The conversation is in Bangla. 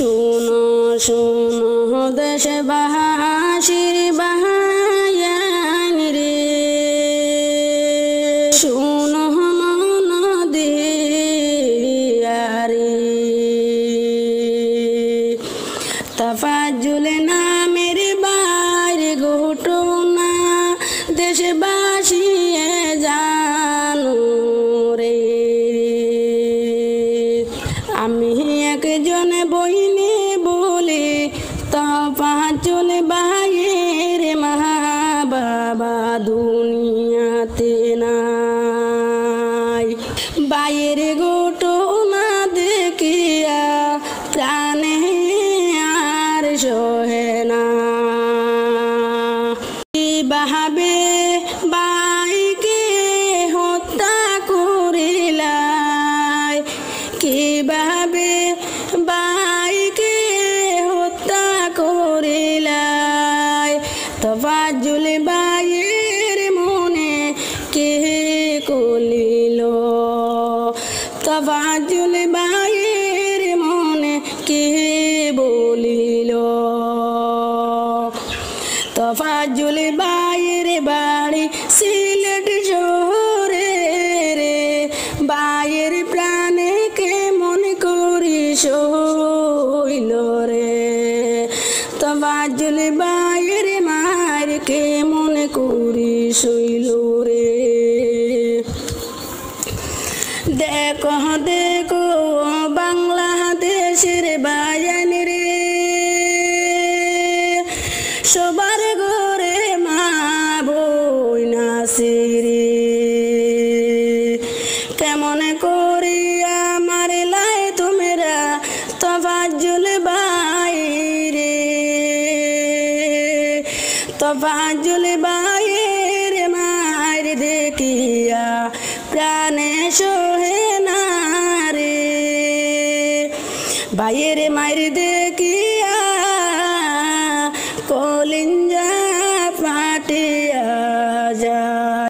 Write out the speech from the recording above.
শুনো শুনো দেশবাসীর বাহায়ান রে, শুনো মন দিয়া রে। তাফাজ্জুল নামের বাইরে ঘটনা দেশবাসী জানো রে। আমি একজন বইনে বলে তাফাজ্জুল ভাইয়ের মা বাবা দুনিয়াতে নাই। ভাইয়ের ঘটনা দেখিয়া প্রাণে আর সহে না। কিভাবে ভাইকে হত্যা করিলাই, কিভাবে ভাইকে হত্যা করিলাই। তাফাজ্জুল ভাইয়ের মনে কে কলিল, তাফাজ্জুল ভাইয়ের মনে কে বলিল। তাফাজ্জুল ভাইয়ের বাড়ি সিলেট শহরে রে, ভাইয়ের প্রাণে কেমন করি সইল রে। তাফাজ্জুল ভাইয়ের মার কেমন করি সইল রে। দেখো দেখো বাংলাদেশের বায়ান রে, সবার ঘরে মা বই নাচে রে। কেমন করিয়া মারিলাই তোমরা তাফাজ্জুল ভাই রে। তাফাজ্জুল ভাইয়ের মার দেখিয়া প্রাণে সহে না রে। ভাইয়ের মার দেখিয়া